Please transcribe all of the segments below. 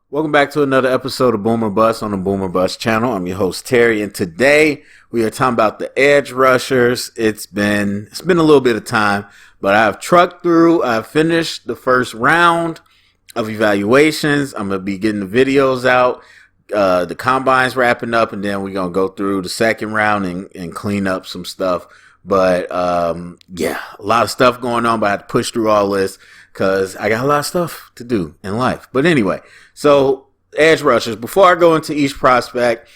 Welcome back to another episode of Boomer Bust on the Boomer Bust channel. I'm your host Terry, and today we are talking about the edge rushers. It's been a little bit of time, but I've trucked through. I've finished the first round of evaluations. I'm gonna be getting the videos out. The combine's wrapping up, and then we're gonna go through the second round and clean up some stuff. But yeah, a lot of stuff going on, but I had to push through all this because I got a lot of stuff to do in life. But anyway, so edge rushers. Before I go into each prospect,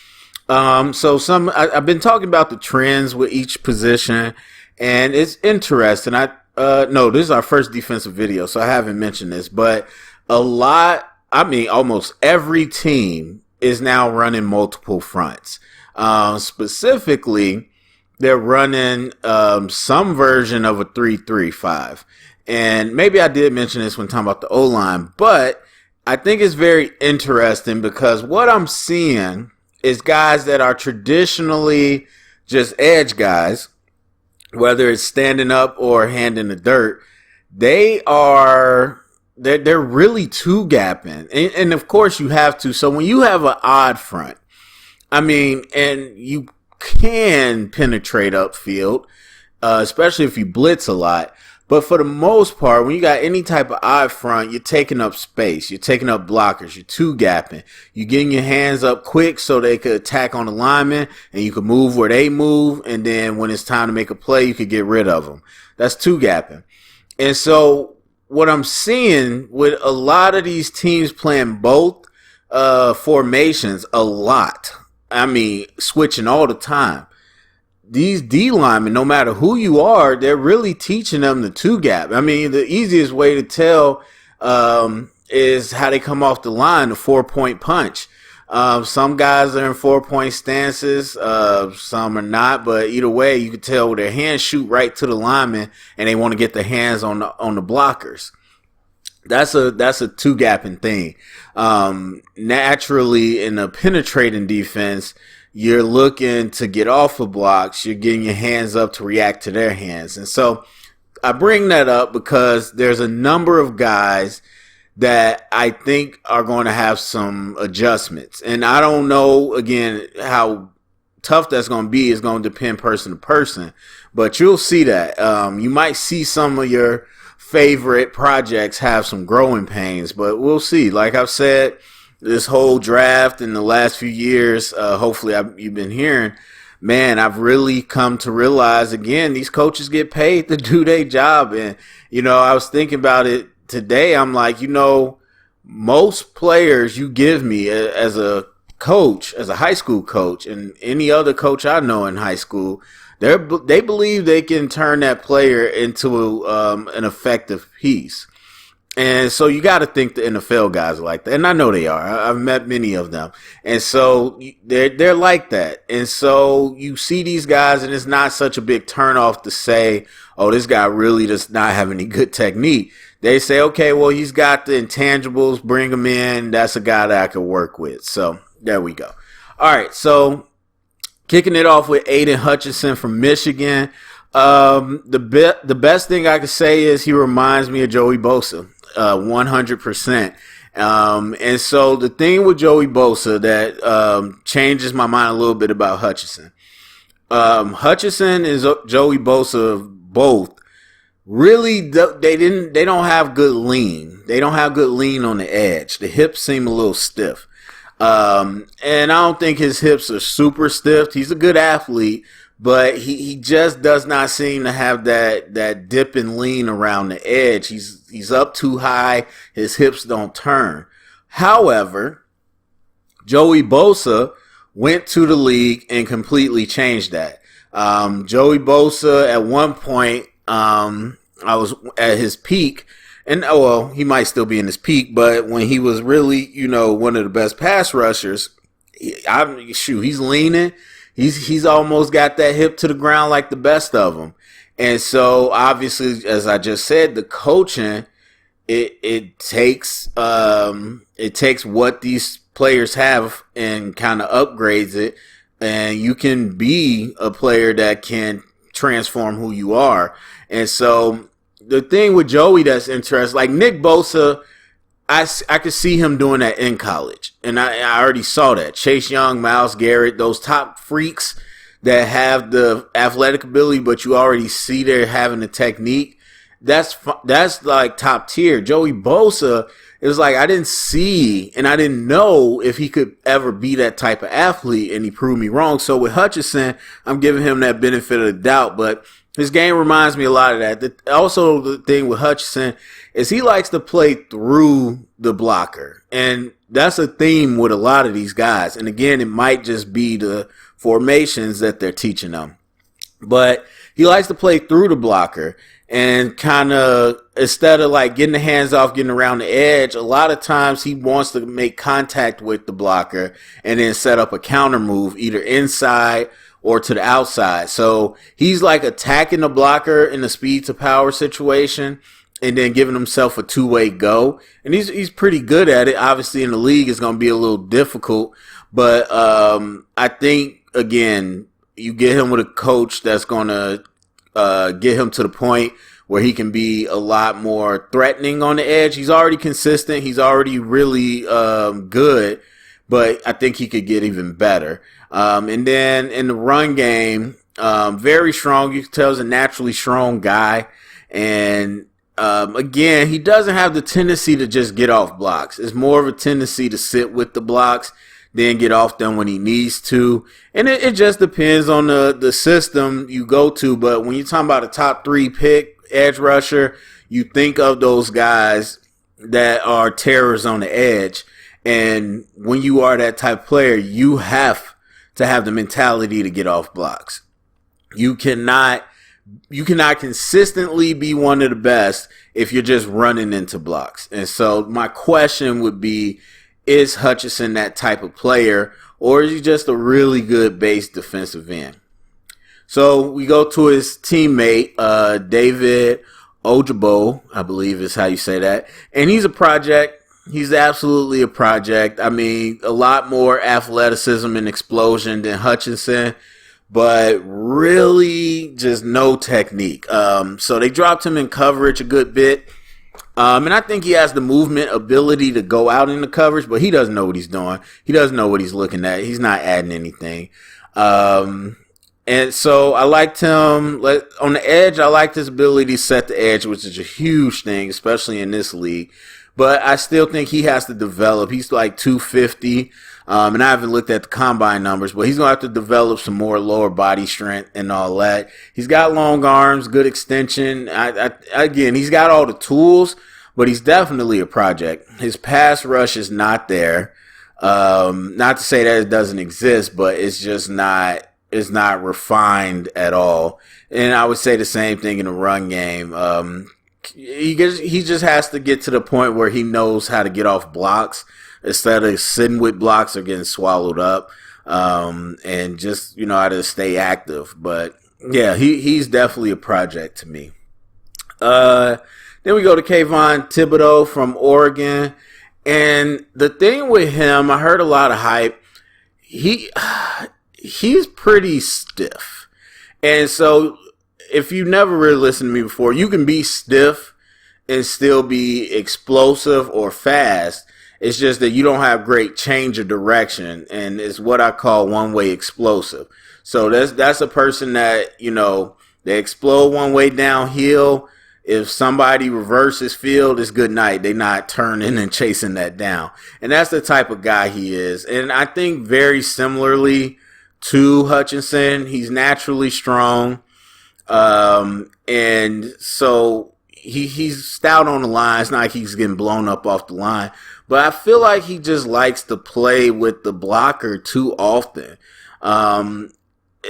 I've been talking about the trends with each position, and it's interesting. No, this is our first defensive video, so I haven't mentioned this, but almost every team is now running multiple fronts. Specifically, they're running some version of a 3-3-5. And maybe I did mention this when talking about the O-line, but I think it's very interesting because what I'm seeing is guys that are traditionally just edge guys, whether it's standing up or hand in the dirt, they're really two-gapping. And of course you have to. So when you have an odd front, and you can penetrate upfield, especially if you blitz a lot. But for the most part, when you got any type of odd front, you're taking up space. You're taking up blockers. You're two-gapping. You're getting your hands up quick so they could attack on the lineman, and you can move where they move. And then when it's time to make a play, you could get rid of them. That's two-gapping. And so what I'm seeing with a lot of these teams playing both formations a lot, switching all the time. These D linemen, no matter who you are, they're really teaching them the two gap. The easiest way to tell is how they come off the line, the 4-point punch. Some guys are in 4-point stances, some are not, but either way, you can tell with their hands shoot right to the lineman, and they want to get their hands on the blockers. That's a two-gapping thing. Naturally, in a penetrating defense, you're looking to get off of blocks. You're getting your hands up to react to their hands. And so I bring that up because there's a number of guys that I think are going to have some adjustments. And I don't know, again, how tough that's going to be. It's going to depend person to person. But you'll see that. You might see some of your favorite projects have some growing pains, but we'll see. Like I've said, this whole draft in the last few years, hopefully you've been hearing, man, I've really come to realize, again, these coaches get paid to do their job. And, I was thinking about it today. I'm like, most players you give me as a coach, as a high school coach, and any other coach I know in high school, they believe they can turn that player into an effective piece. And so you got to think the NFL guys are like that. And I know they are. I've met many of them. And so they're like that. And so you see these guys, and it's not such a big turnoff to say, oh, this guy really does not have any good technique. They say, okay, well, he's got the intangibles. Bring him in. That's a guy that I could work with. So there we go. All right. So kicking it off with Aidan Hutchinson from Michigan. The best thing I could say is he reminds me of Joey Bosa. 100%. And so the thing with Joey Bosa that changes my mind a little bit about Hutchinson. Hutchinson and Joey Bosa both really they don't have good lean. They don't have good lean on the edge. The hips seem a little stiff. And I don't think his hips are super stiff. He's a good athlete, but he just does not seem to have that dip and lean around the edge. He's up too high. His hips don't turn. However, Joey Bosa went to the league and completely changed that. Joey Bosa, at one point, I was at his peak, and he might still be in his peak, but when he was really, one of the best pass rushers, he's leaning. He's almost got that hip to the ground like the best of them. And so obviously, as I just said, the coaching, it takes what these players have and kind of upgrades it. And you can be a player that can transform who you are. And so the thing with Joey that's interesting, like Nick Bosa, I could see him doing that in college. And I already saw that. Chase Young, Myles Garrett, those top freaks that have the athletic ability, but you already see they're having the technique. That's like top tier. Joey Bosa, it was like I didn't see and I didn't know if he could ever be that type of athlete, and he proved me wrong. So with Hutchinson, I'm giving him that benefit of the doubt, but his game reminds me a lot of that. Also, the thing with Hutchinson is he likes to play through the blocker, and that's a theme with a lot of these guys. And again, it might just be the formations that they're teaching them, but he likes to play through the blocker. And kind of, instead of like getting the hands off, getting around the edge, a lot of times he wants to make contact with the blocker and then set up a counter move either inside or to the outside. So he's like attacking the blocker in the speed to power situation and then giving himself a two-way go. And he's pretty good at it. Obviously in the league it's going to be a little difficult, but I think, again, you get him with a coach that's going to get him to the point where he can be a lot more threatening on the edge. He's already consistent. He's already really good, but I think he could get even better. And then in the run game, very strong. You can tell he's a naturally strong guy. And again, he doesn't have the tendency to just get off blocks. It's more of a tendency to sit with the blocks, then get off them when he needs to. And it just depends on the system you go to. But when you're talking about a top 3 pick edge rusher, you think of those guys that are terrors on the edge. And when you are that type of player, you have to have the mentality to get off blocks. You cannot consistently be one of the best if you're just running into blocks. And so my question would be, is Hutchinson that type of player, or is he just a really good base defensive end? So we go to his teammate, David Ojabo, I believe is how you say that. And he's a project. He's absolutely a project. I mean, a lot more athleticism and explosion than Hutchinson, but really just no technique. So they dropped him in coverage a good bit. And I think he has the movement ability to go out in the coverage, but he doesn't know what he's doing. He doesn't know what he's looking at. He's not adding anything. And so I liked him on the edge. I liked his ability to set the edge, which is a huge thing, especially in this league. But I still think he has to develop. He's like 250. And I haven't looked at the combine numbers, but he's going to have to develop some more lower body strength and all that. He's got long arms, good extension. Again, he's got all the tools, but he's definitely a project. His pass rush is not there. Not to say that it doesn't exist, but it's just not, it's not refined at all. And I would say the same thing in the run game. He just has to get to the point where he knows how to get off blocks instead of sitting with blocks or getting swallowed up, and just, how to stay active. But yeah, he's definitely a project to me. Then we go to Kayvon Thibodeau from Oregon. And the thing with him, I heard a lot of hype. He's pretty stiff. And so if you've never really listened to me before, you can be stiff and still be explosive or fast. It's just that you don't have great change of direction, and it's what I call one-way explosive. So that's a person that, they explode one way downhill. If somebody reverses field, it's good night. They're not turning and chasing that down. And that's the type of guy he is. And I think very similarly to Hutchinson, he's naturally strong. And so he's stout on the line. It's not like he's getting blown up off the line. But I feel like he just likes to play with the blocker too often.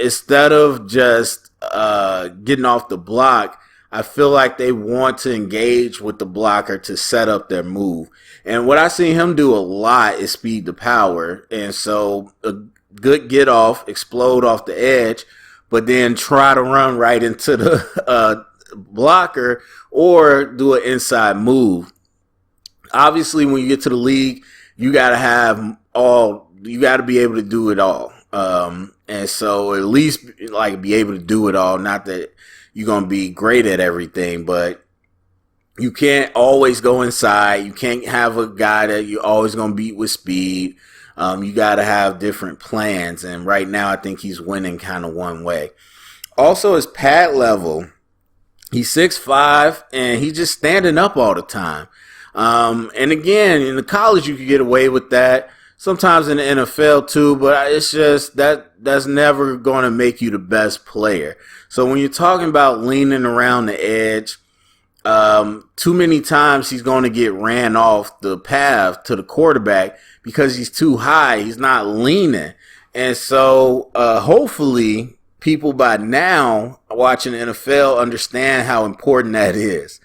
Instead of just getting off the block, I feel like they want to engage with the blocker to set up their move. And what I see him do a lot is speed to power. And so a good get off, explode off the edge, but then try to run right into the blocker or do an inside move. Obviously, when you get to the league, you got to be able to do it all. And so at least be able to do it all. Not that you're going to be great at everything, but You can't always go inside. You can't have a guy that you're always going to beat with speed. You got to have different plans. And right now, I think he's winning kind of one way. Also, his pad level, he's 6'5", and he's just standing up all the time. And again, in the college, you could get away with that. Sometimes in the NFL too, but it's just that's never going to make you the best player. So when you're talking about leaning around the edge, too many times he's going to get ran off the path to the quarterback because he's too high. He's not leaning. And so hopefully people by now watching the NFL understand how important that is.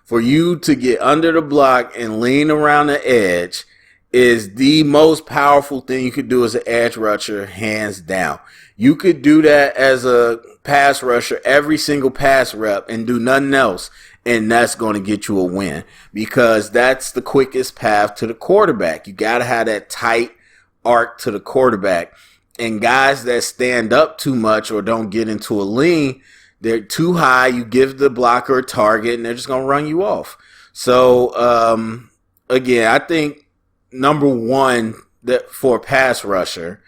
For you to get under the block and lean around the edge is the most powerful thing you could do as an edge rusher, hands down. You could do that as a pass rusher every single pass rep and do nothing else, and that's going to get you a win because that's the quickest path to the quarterback. You got to have that tight arc to the quarterback. And guys that stand up too much or don't get into a lean, they're too high. You give the blocker a target, and they're just going to run you off. So, again, I think number one that for a pass rusher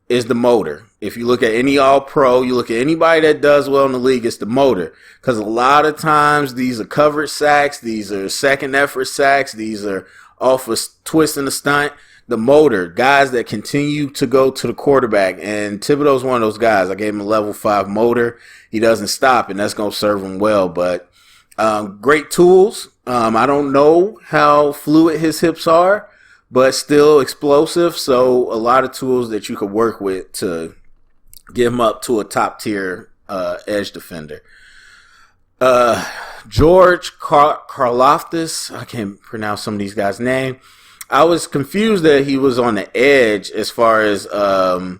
is the motor. If you look at any all-pro, you look at anybody that does well in the league, it's the motor. Because a lot of times these are covered sacks, these are second effort sacks, these are off a twist and a stunt. The motor, guys that continue to go to the quarterback. And Thibodeau's one of those guys. I gave him a level 5 motor. He doesn't stop, and that's going to serve him well. But great tools. I don't know how fluid his hips are, but still explosive. So a lot of tools that you could work with to get him up to a top-tier edge defender. George Karloftis, I can't pronounce some of these guys' names. I was confused that he was on the edge as far as the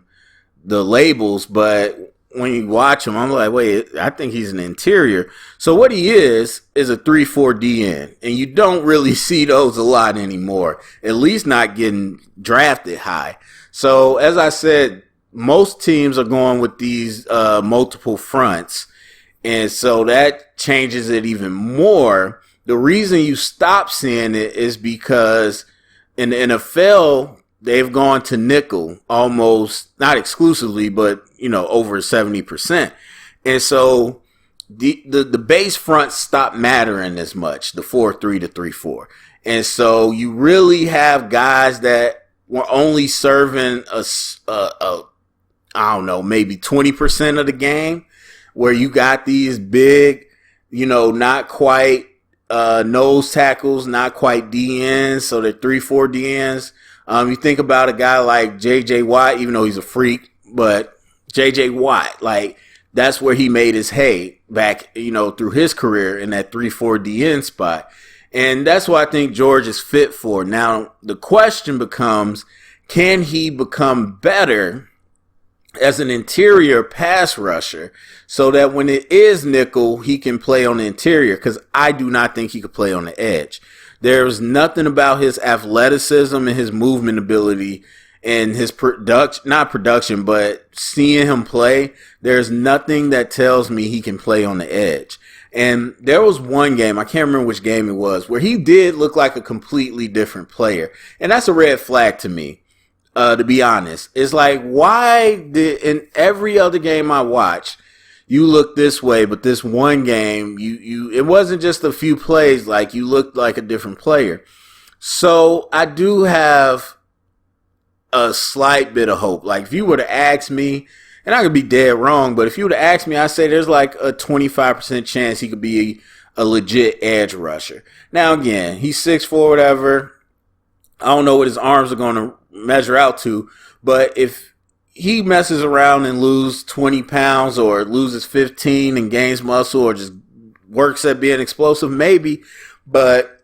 labels, but when you watch him, I'm like, wait, I think he's an interior. So what he is a 3-4 DN, and you don't really see those a lot anymore, at least not getting drafted high. So as I said, most teams are going with these multiple fronts, and so that changes it even more. The reason you stop seeing it is because in the NFL, they've gone to nickel almost, not exclusively, but, over 70%. And so the base fronts stop mattering as much, the 4-3 to 3-4. And so you really have guys that were only serving maybe 20% of the game, where you got these big, not quite nose tackles, not quite DNs, so they're 3-4 DNs. You think about a guy like J.J. Watt, even though he's a freak, but J.J. Watt, like, that's where he made his hay back, through his career in that 3-4 DN spot. And that's what I think George is fit for. Now, the question becomes, can he become better as an interior pass rusher so that when it is nickel, he can play on the interior? Because I do not think he could play on the edge. There's nothing about his athleticism and his movement ability and his production, but seeing him play, there's nothing that tells me he can play on the edge. And there was one game, I can't remember which game it was, where he did look like a completely different player. And that's a red flag to me. To be honest, it's like, why did in every other game I watched, you look this way, but this one game, it wasn't just a few plays, like you looked like a different player. So I do have a slight bit of hope. Like if you were to ask me, and I could be dead wrong, but if you were to ask me, I say there's like a 25% chance he could be a legit edge rusher. Now again, he's 6'4", whatever. I don't know what his arms are going to measure out to, but if he messes around and loses 20 pounds or loses 15 and gains muscle or just works at being explosive, maybe, but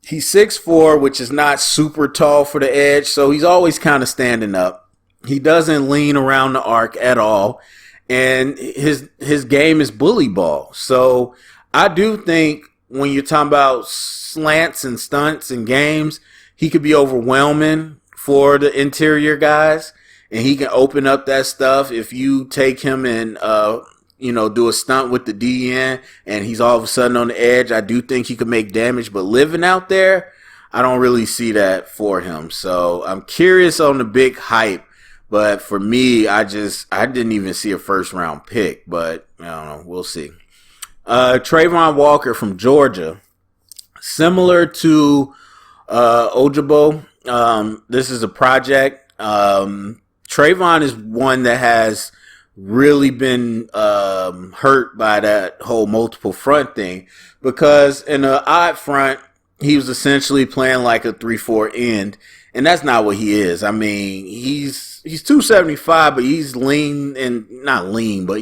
he's 6'4", which is not super tall for the edge, so he's always kind of standing up. He doesn't lean around the arc at all, and his game is bully ball. So I do think when you're talking about slants and stunts and games, he could be overwhelming for the interior guys, and he can open up that stuff if you take him and do a stunt with the DN and he's all of a sudden on the edge, I do think he could make damage. But living out there, I don't really see that for him. So I'm curious on the big hype. But for me, I didn't even see a first round pick. But I don't know. We'll see. Trayvon Walker from Georgia. Similar to Ojabo. This is a project. Trayvon is one that has really been hurt by that whole multiple front thing, because in the odd front, he was essentially playing like a 3-4 end, and that's not what he is. I mean, he's 275, but he's lean, and not lean, but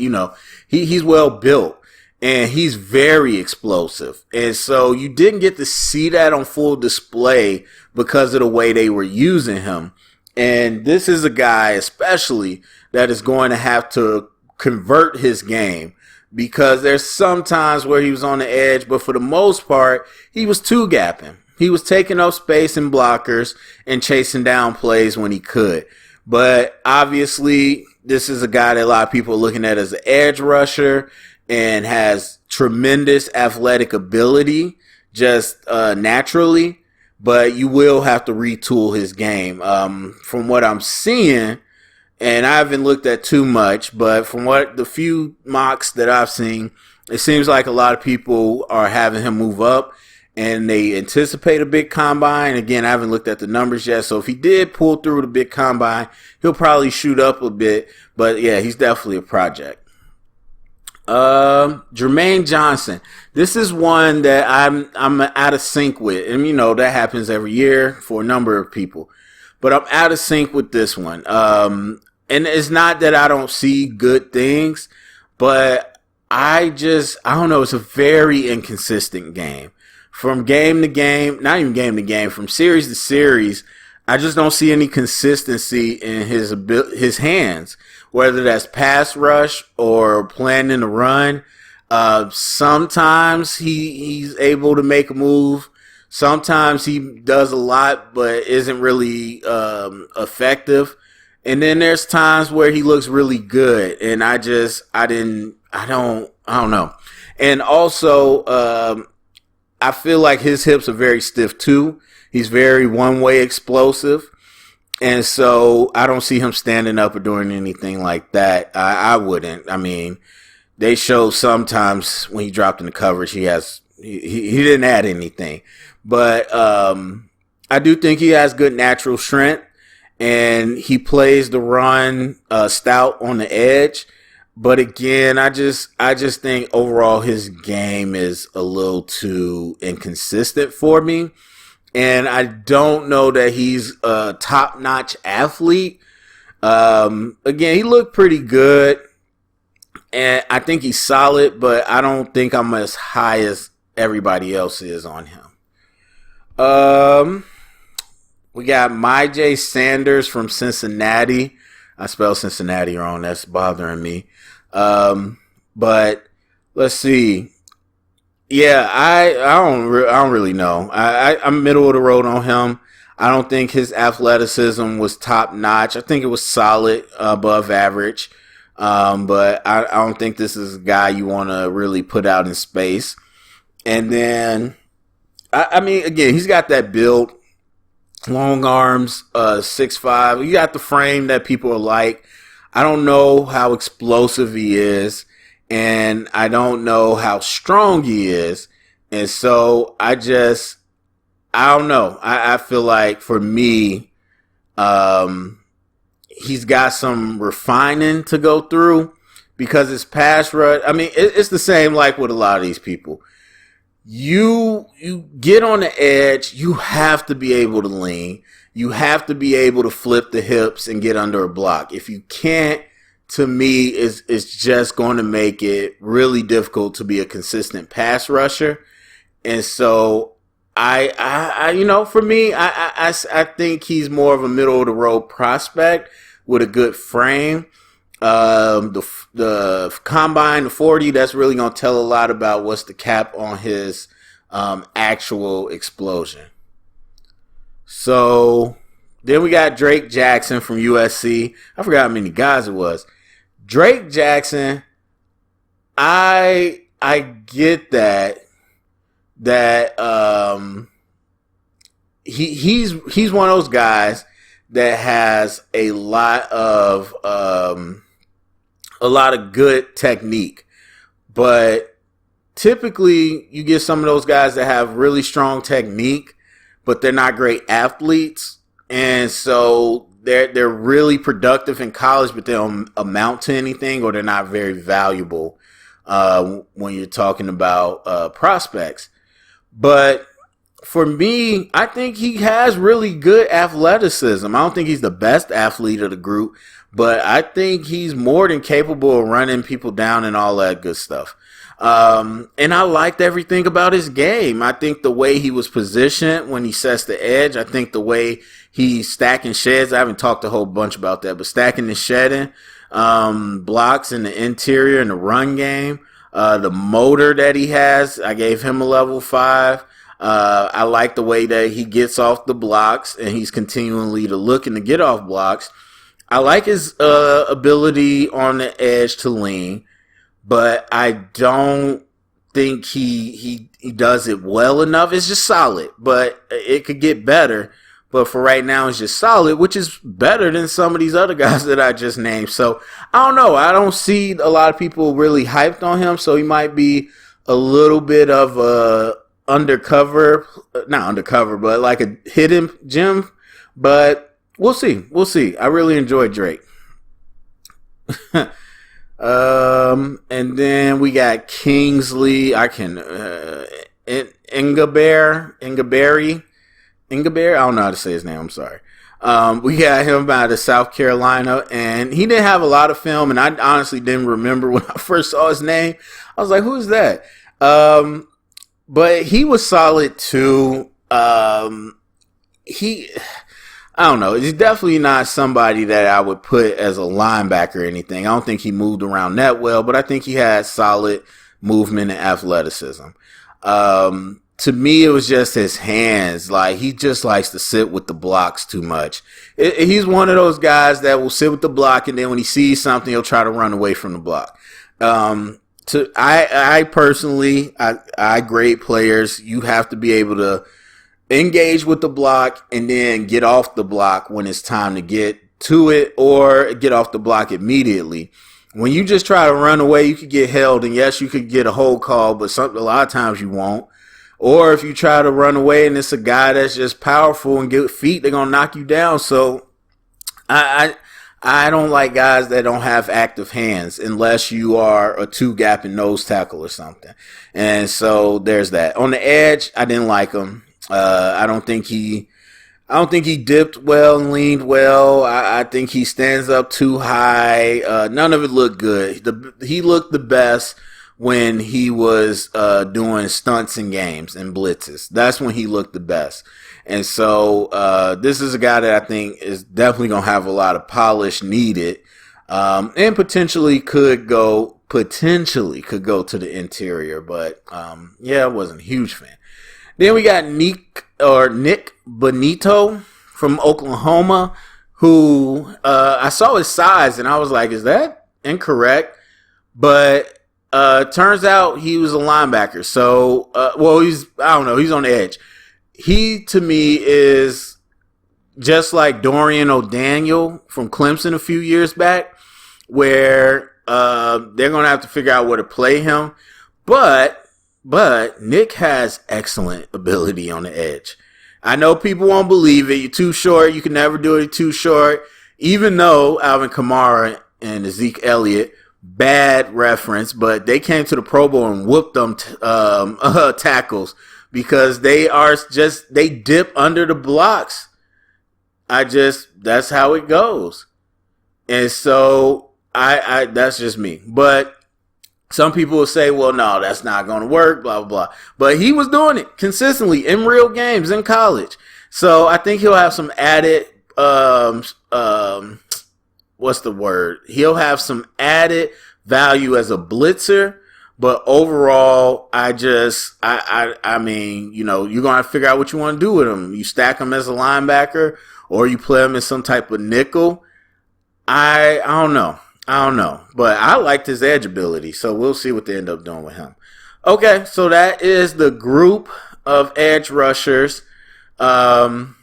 he's well built. And he's very explosive. And so you didn't get to see that on full display because of the way they were using him. And this is a guy especially that is going to have to convert his game, because there's some times where he was on the edge, but for the most part, he was two-gapping. He was taking up space in blockers and chasing down plays when he could. But obviously, this is a guy that a lot of people are looking at as an edge rusher and has tremendous athletic ability just naturally, but you will have to retool his game. From what I'm seeing, and I haven't looked at too much, but from what the few mocks that I've seen, it seems like a lot of people are having him move up, and they anticipate a big combine. Again, I haven't looked at the numbers yet, so if he did pull through the big combine, he'll probably shoot up a bit, but yeah, he's definitely a project. Jermaine Johnson. This is one that I'm out of sync with. And that happens every year for a number of people. But I'm out of sync with this one. And it's not that I don't see good things, but I don't know, it's a very inconsistent game. From game to game, not even game to game, from series to series, I just don't see any consistency in his hands, whether that's pass rush or planning to run. Sometimes he's able to make a move. Sometimes he does a lot but isn't really effective. And then there's times where he looks really good, and I don't know. And also, I feel like his hips are very stiff too. He's very one-way explosive. And so I don't see him standing up or doing anything like that. I wouldn't. I mean, they show sometimes when he dropped in the coverage, he didn't add anything. But I do think he has good natural strength, and he plays the run stout on the edge. But again, I just think overall his game is a little too inconsistent for me. And I don't know that he's a top-notch athlete. Again, he looked pretty good, and I think he's solid, but I don't think I'm as high as everybody else is on him. We got Myjai Sanders from Cincinnati. I spelled Cincinnati wrong. That's bothering me. But let's see. Yeah, I don't really know. I'm middle of the road on him. I don't think his athleticism was top notch. I think it was solid, above average. But I don't think this is a guy you want to really put out in space. And then, I mean, again, he's got that build, long arms, 6'5". You got the frame that people are like. I don't know how explosive he is, and I don't know how strong he is. And so I don't know. I feel like for me, he's got some refining to go through, because his pass rush, I mean, it's the same like with a lot of these people. You get on the edge, you have to be able to lean. You have to be able to flip the hips and get under a block. If you can't, to me, it's just going to make it really difficult to be a consistent pass rusher. And so for me, I think he's more of a middle of the road prospect with a good frame. The combine, the 40, that's really going to tell a lot about what's the cap on his actual explosion. So then we got Drake Jackson from USC. I forgot how many guys it was. Drake Jackson, I get that he's one of those guys that has a lot of good technique, but typically you get some of those guys that have really strong technique, but they're not great athletes, and so they're really productive in college, but they don't amount to anything, or they're not very valuable when you're talking about prospects. But for me, I think he has really good athleticism. I don't think he's the best athlete of the group, but I think he's more than capable of running people down and all that good stuff. And I liked everything about his game. I think the way he was positioned when he sets the edge, I think the way he's stacking sheds, I haven't talked a whole bunch about that, but stacking and shedding, blocks in the interior and the run game, the motor that he has, I gave him a level 5. I like the way that he gets off the blocks and he's continually looking to get off blocks. I like his ability on the edge to lean, but I don't think he does it well enough. It's just solid, but it could get better. But for right now, it's just solid, which is better than some of these other guys that I just named. So I don't know. I don't see a lot of people really hyped on him. So he might be a little bit of a not undercover, but like a hidden gem. But we'll see. We'll see. I really enjoyed Drake. And then we got Kingsley. Ingaberi. I don't know how to say his name. I'm sorry. We got him out of South Carolina, and he didn't have a lot of film, and I honestly didn't remember when I first saw his name. I was like, who's that? But he was solid too. I don't know. He's definitely not somebody that I would put as a linebacker or anything. I don't think he moved around that well, but I think he had solid movement and athleticism. To me, it was just his hands. Like, he just likes to sit with the blocks too much. He's one of those guys that will sit with the block, and then when he sees something, he'll try to run away from the block. I personally grade players. You have to be able to engage with the block and then get off the block when it's time to get to it, or get off the block immediately. When you just try to run away, you could get held, and yes, you could get a hold call, but a lot of times you won't. Or if you try to run away and it's a guy that's just powerful and get feet, they're going to knock you down. So I don't like guys that don't have active hands unless you are a 2-gap and nose tackle or something. And so there's that. On the edge, I didn't like him. I don't think he dipped well and leaned well. I think he stands up too high. None of it looked good. He looked the best when he was doing stunts in games and blitzes. That's when he looked the best. And so this is a guy that I think is definitely going to have a lot of polish needed, and potentially could go to the interior. But I wasn't a huge fan. Then we got Nick Bonito from Oklahoma, who I saw his size and I was like, is that incorrect? But turns out he was a linebacker. So, he's on the edge. He, to me, is just like Dorian O'Daniel from Clemson a few years back, where they're going to have to figure out where to play him. But Nick has excellent ability on the edge. I know people won't believe it. You're too short. You can never do it. You're too short. Even though Alvin Kamara and Zeke Elliott, bad reference, but they came to the Pro Bowl and whooped them tackles because they dip under the blocks. That's how it goes. And so I that's just me. But some people will say, well, no, that's not going to work, blah, blah, blah. But he was doing it consistently in real games in college. So I think he'll have some added, He'll have some added value as a blitzer. But overall, I mean, you're going to have to figure out what you want to do with him. You stack him as a linebacker or you play him in some type of nickel. I don't know. I don't know, but I liked his edge ability, so we'll see what they end up doing with him. Okay, so that is the group of edge rushers. I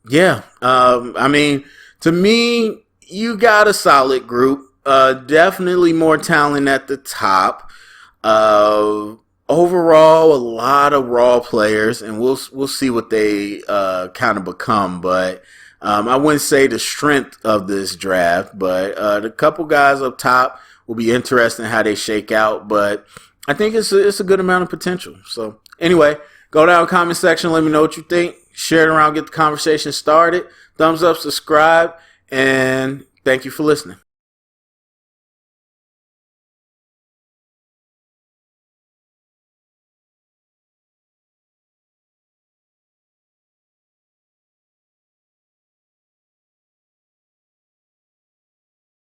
mean, to me, you got a solid group. Definitely more talent at the top. Overall, a lot of raw players, and we'll see what they kind of become. But I wouldn't say the strength of this draft, but the couple guys up top will be interesting how they shake out. But I think it's a good amount of potential. So anyway, go down in the comment section. Let me know what you think. Share it around. Get the conversation started. Thumbs up, subscribe, and thank you for listening.